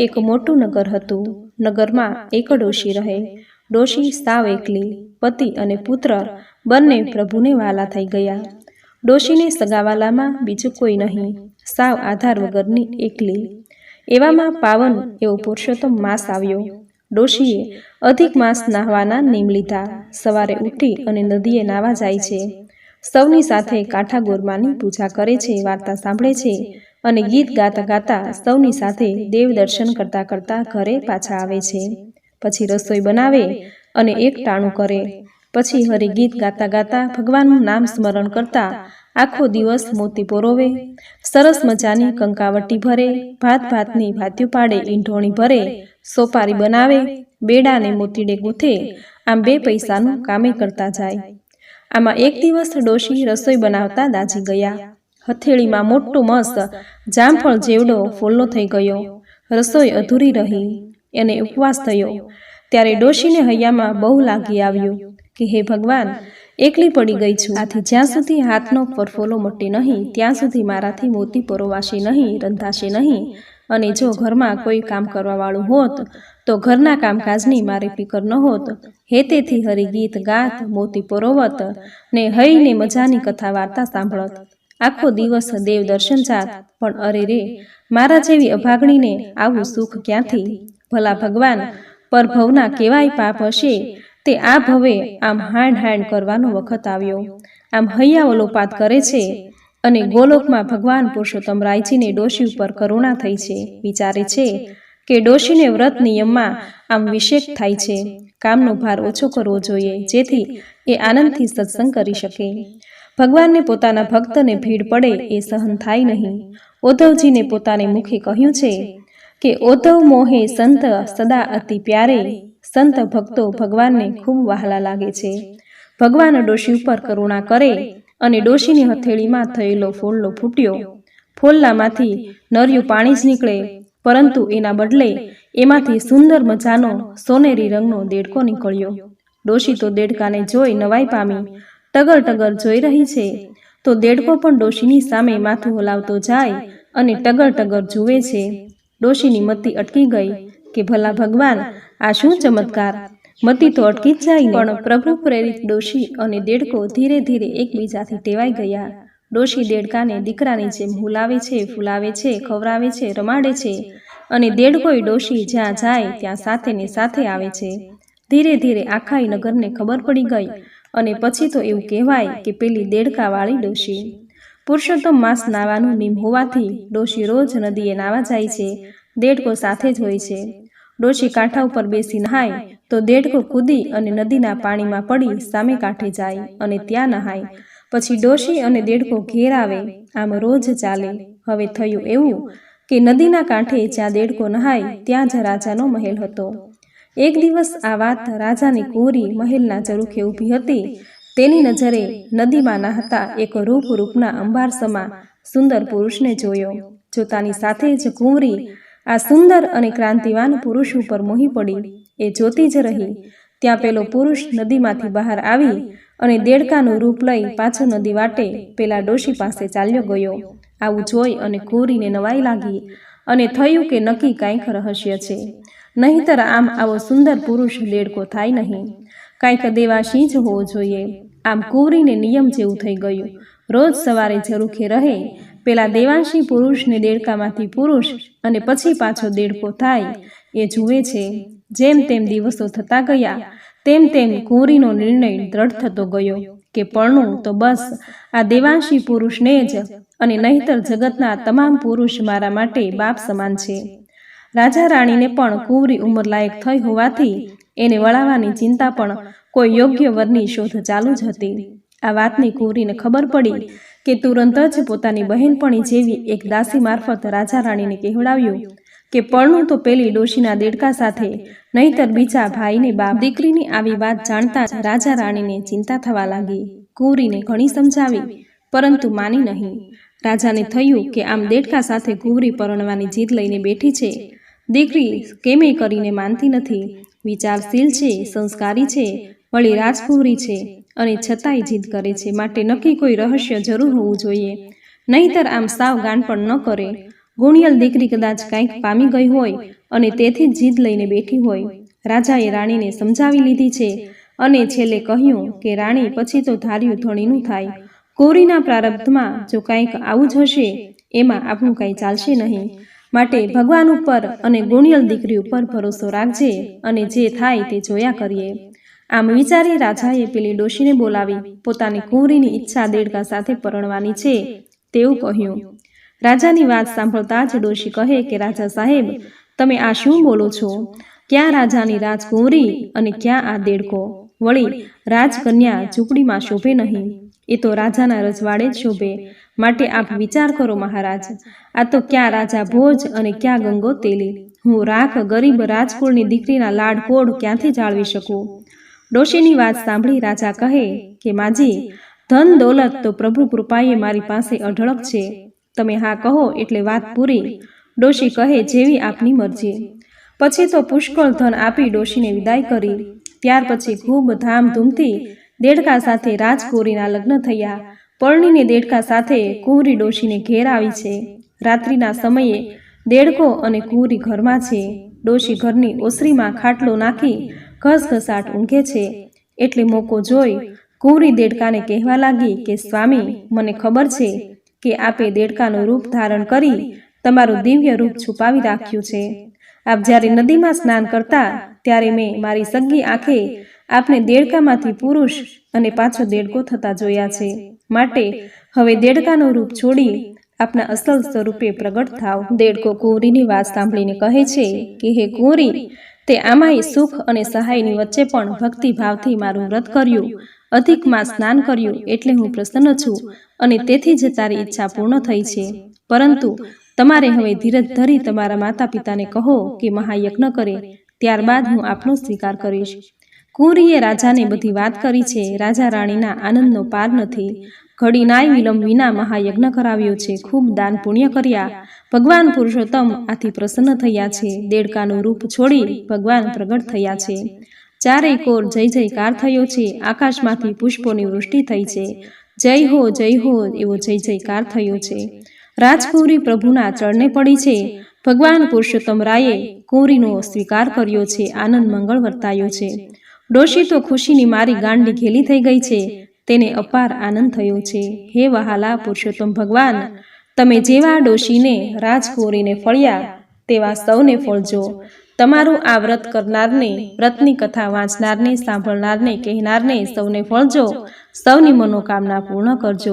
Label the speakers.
Speaker 1: એક મોટું નગર હતું. નગરમાં એક ડોશી રહે. ડોશી સાવ એકલી. પતિ અને પુત્ર બંને પ્રભુને વાલા થઈ ગયા. ડોશીને સગાવાલામાં બીજું કોઈ નહીં, સાવ આધાર વગરની એકલી. એવામાં પાવન એવો પુરુષોત્તમ માસ આવ્યો. ડોશીએ અધિક માસ નાહવાના નેમ લીધા. સવારે ઉઠી અને નદીએ નાવા જાય છે. સૌની સાથે કાંઠા ગોરમાની પૂજા કરે છે, વાર્તા સાંભળે છે અને ગીત ગાતા ગાતા સૌની સાથે દેવ દર્શન કરતા કરતા ઘરે પાછા આવે છે. પછી રસોઈ બનાવે અને એક ટાણું કરે. પછી હરિગીત ગાતા ગાતા ભગવાનનું નામ સ્મરણ કરતા આખો દિવસ મોતી પરોવે. સરસ મજાની કંકાવટી ભરે, ભાત ભાતની ભાત્યું પાડે, ઈંઢોણી ભરે, સોપારી બનાવે, બેડાને મોતીડે ગૂંથે. આમ 2 પૈસાનું કામે કરતા જાય. આમાં એક દિવસ ડોશી રસોઈ બનાવતા દાઝી ગયા. હથેળીમાં મોટો મસ્ત જામફળ જેવડો ફોલ્લો થઈ ગયો. રસોઈ અધૂરી રહી. એને ઉપવાસ થયો. ત્યારે ડોશીને હૈયામાં બહુ લાગી આવ્યું કે હે ભગવાન, એકલી પડી ગઈ છું. આથી જ્યાં સુધી હાથનો પરફોલો મટે નહીં ત્યાં સુધી મારાથી મોતી પરોવાશે નહીં, રંધાશે નહીં. અને જો ઘરમાં કોઈ કામ કરવાવાળું હોત તો ઘરના કામકાજની મારે ફિકર ન હોત. હેતેથી હરિગીત ગાત, મોતી પરોવત ને હઈને મજાની કથા વાર્તા સાંભળત. આખો દિવસ દેવ દર્શન જાત. પણ અરે રે, મારા જેવી અભાગણીને આવું સુખ ક્યાંથી? ભલા ભગવાન, પરભવના કેવાય પાપ હશે તે આ ભવે આમ હાંડ હાંડ કરવાનો વખત આવ્યો. આમ હૈયા વલોપાત કરે છે અને ગોલોકમાં ભગવાન પુરુષોત્તમ રાયજીને ડોશી ઉપર કરુણા થઈ છે. વિચારે છે કે ડોશીને વ્રત નિયમમાં આમ વિષેક થાય છે. કામનો ભાર ઓછો કરવો જોઈએ જેથી એ આનંદથી સત્સંગ કરી શકે. ભગવાનને પોતાના ભક્તને ભીડ પડે એ સહન થાય નહીં. ઉદ્ધવજીને પોતાને મુખે કહ્યું છે કે ઉદ્ધવ મોહે સંત સદા અતિ પ્યારે. સંત ભક્તો ભગવાનને ખૂબ વહાલા લાગે છે. ભગવાન ડોશી ઉપર કરુણા કરે અને ડોશીની હથેળીમાં થયેલો ફોલ્લો ફૂટ્યો. ફોલ્લામાંથી નર્યું પાણી જ નીકળે, પરંતુ એના બદલે એમાંથી સુંદર મજાનો સોનેરી રંગનો દેડકો નીકળ્યો. ડોશી તો દેડકાને જોઈ નવાઈ પામી. ટગર ટગર જોઈ રહી છે તો દેડકો પણ ડોશીની સામે માથું હલાવતો જાય અને ટગર ટગર જુએ છે. ડોશીની મતી અટકી ગઈ કે ભલા ભગવાન, આ શું ચમત્કાર! મતી તો અટકી જ જાય. પણ પ્રભુ પ્રેરિત ડોશી અને દેડકો ધીરે ધીરે એકબીજાથી ટેવાઈ ગયા. ડોશી દેડકાને દીકરાની જેમ હુલાવે છે, ફૂલાવે છે, ખવરાવે છે, રમાડે છે અને દેડકોય ડોશી જ્યાં જાય ત્યાં સાથે ને સાથે આવે છે. ધીરે ધીરે આખા નગરને ખબર પડી ગઈ અને પછી તો એવું કહેવાય કે પેલી દેડકાવાળી ડોશી. પુરુષોત્તમ માસ નાવાનું નિયમ હોવાથી ડોશી રોજ નદીએ નાવા જાય છે. દેડકો સાથે જ હોય છે. ડોશી કાંઠા ઉપર બેસી નહાય તો દેડકો કૂદી અને નદીના પાણીમાં પડી સામે કાંઠે જાય અને ત્યાં નહાય. પછી ડોશી અને દેડકો ઘેર આવે. આમ રોજ ચાલે. હવે થયું એવું કે નદીના કાંઠે જ્યાં દેડકો નહાય ત્યાં જ રાજાનો મહેલ હતો. એક દિવસ આ વાત રાજાની કુંવરી મહેલના ઝરૂખે ઊભી હતી. તેની નજરે નદીમાં નહાતા એક રૂપના અંબારસમા સુંદર પુરુષને જોયો. જોતાની સાથે જ કુંવરી આ સુંદર અને ક્રાંતિવાન પુરુષ ઉપર મોહી પડી. એ જોતી જ રહી. ત્યાં પેલો પુરુષ નદીમાંથી બહાર આવી અને દેડકાનું રૂપ લઈ પાછો નદી વાટે પેલા ડોશી પાસે ચાલ્યો ગયો. આવું જોઈ અને કુંવરીને નવાઈ લાગી અને થયું કે નક્કી કાંઈક રહસ્ય છે. નહીંતર આમ આવો સુંદર પુરુષ દેડકો થાય નહીં. કાંઈક દેવાશી જ હોવો જોઈએ. આમ કુંવરીને નિયમ જેવું થઈ ગયું. રોજ સવારે ઝરૂખે રહે. પેલા દેવાંશી પુરુષને દેડકામાંથી પુરુષ અને પછી પાછો દેડકો થાય એ જુએ છે. જેમ તેમ દિવસો થતા ગયા તેમ તેમ કુંવરીનો નિર્ણય દ્રઢ થતો ગયો કે પરણું તો બસ આ દેવાંશી પુરુષને જ, અને નહીંતર જગતના તમામ પુરુષ મારા માટે બાપ સમાન છે. રાજા રાણીને પણ કુંવરી ઉંમરલાયક થઈ હોવાથી એને વળાવવાની ચિંતા પણ કોઈ યોગ્ય વરની શોધ ચાલુ જ હતી. આ વાતની કુંવરીને ખબર પડી કે તુરંત જ પોતાની બહેનપણી જેવી એક દાસી મારફત રાજા રાણીને કહેવડાવ્યું કે પરણું તો પેલી ડોશીના દેડકા સાથે, નહીંતર બીજા ભાઈને બાપ. દીકરીની આવી વાત જાણતા જ રાજા રાણીને ચિંતા થવા લાગી. કુંવરીને ઘણી સમજાવી પરંતુ માની નહીં. રાજાને થયું કે આમ દેડકા સાથે કુંવરી પરણવાની જીદ લઈને બેઠી છે. દીકરી કેમે કરીને માનતી નથી. વિચારશીલ છે, સંસ્કારી છે, વળી રાજકુંવરી છે અને છતાંય જીદ કરે છે. માટે નક્કી કોઈ રહસ્ય જરૂર હોવું જોઈએ, નહીંતર આમ સાવ ગાનપણ ન કરે. ગુણિયલ દીકરી કદાચ કંઈક પામી ગઈ હોય અને તેથી જ જીદ લઈને બેઠી હોય. રાજાએ રાણીને સમજાવી લીધી છે અને છેલ્લે કહ્યું કે રાણી, પછી તો ધાર્યું ધણીનું થાય. કુંવરીના પ્રારબ્ધમાં જો કંઈક આવું જ હશે, એમાં આપણું કંઈ ચાલશે નહીં. માટે ભગવાન ઉપર અને ગુણિયલ દીકરી ઉપર ભરોસો રાખજે અને જે થાય તે જોયા કરીએ. આમ વિચારી રાજાએ પેલી ડોશીને બોલાવી પોતાની કુંવરીની ઈચ્છા દેડકા સાથે પરણવાની છે તેવું કહ્યું. રાજાની વાત સાંભળતા જ ડોશી કહે કે રાજા સાહેબ, તમે આ શું બોલો છો? ક્યાં રાજાની રાજકુંવરી અને ક્યાં આ દેડકો? વળી રાજકન્યા ઝૂંપડીમાં શોભે નહીં, એ તો રાજાના રજવાડે જ શોભે. માટે આપ વિચાર કરો મહારાજ. આ તો ક્યાં રાજા ભોજ અને ક્યાં ગંગોતેલી. હું રાખ ગરીબ રાજકુળની દીકરીના લાડકોડ ક્યાંથી જાળવી શકું? ડોશીની વાત સાંભળી રાજા કહે કે માજી, ધન દોલત તો પ્રભુ કૃપાએ મારી પાસે અઢળક છે. તમે હા કહો એટલે વાત પૂરી. ડોશી કહે, જેવી આપની મરજી. પછી તો પુષ્કળ ધન આપી ડોશીને વિદાય કરી. ત્યાર પછી ખૂબ ધામધૂમથી દેડકા સાથે રાજકુંવરીના લગ્ન થયા. પરણીને દેડકા સાથે કુંવરી ડોશીને ઘેર આવી છે. રાત્રિના સમયે દેડકો અને કુંવરી ઘરમાં છે. ડોશી ઘરની ઓસરીમાં ખાટલો નાખી ઘસઘસાટ ઊંઘે છે. એટલે મોકો જોઈ કુંવરી દેડકાને કહેવા લાગી કે સ્વામી, મને ખબર છે કે આપે દેડકાનું રૂપ ધારણ કરી તમારું દિવ્ય રૂપ છુપાવી રાખ્યું છે. આપ જ્યારે નદીમાં સ્નાન કરતા ત્યારે મેં મારી સગ્ગી આંખે આપને દેડકામાંથી પુરુષ અને પાછો દેડકો થતા જોયા છે. માટે હવે દેડકાનું રૂપ છોડી આપના અસલ સ્વરૂપે પ્રગટ થાવ. દેડકો કુંવરીની વાત સાંભળીને કહે છે કે હે કુંવરી, તે આમાંય સુખ અને સહાયની વચ્ચે પણ ભક્તિભાવથી મારું વ્રત કર્યું, અધિકમાં સ્નાન કર્યું, એટલે હું પ્રસન્ન છું અને તેથી જ તારી ઈચ્છા પૂર્ણ થઈ છે. પરંતુ તમારે હવે ધીરજ ધરી તમારા માતા પિતાને કહો કે મહાયજ્ઞ કરે, ત્યારબાદ હું આપનો સ્વીકાર કરીશ. કુંવરીએ રાજાને બધી વાત કરી છે. રાજા રાણીના આનંદનો પાર નથી. ઘડી નાય વિલંબ વિના મહાયજ્ઞ કરાવ્યો છે. ખૂબ દાન પુણ્ય કર્યા. ભગવાન પુરુષોત્તમ આથી પ્રસન્ન થયા છે. દેડકાનું રૂપ છોડી ભગવાન પ્રગટ થયા છે. ચારેય કોર જય જયકાર થયો છે. આકાશમાંથી પુષ્પોની વૃષ્ટિ થઈ છે. જય હો એવો જય જયકાર થયો છે. રાજકુંવરી પ્રભુના ચરણે પડી છે. ભગવાન પુરુષોત્તમ રાયે કુંવરીનો સ્વીકાર કર્યો છે. આનંદ મંગળ વર્તાયો છે. ડોશી તો ખુશીની મારી ગાંડી ઘેલી થઈ ગઈ છે. તેને અપાર આનંદ થયો છે. હે વહાલા પુરુષોત્તમ ભગવાન, તમે જેવા ડોશીને રાજકુંવરીને ફળ્યા તેવા સૌને ફળજો. તમારું આ વ્રત કરનારને, વ્રતની કથા વાંચનારને, સાંભળનારને, કહેનારને સૌને ફળજો. સૌની મનોકામના પૂર્ણ કરજો.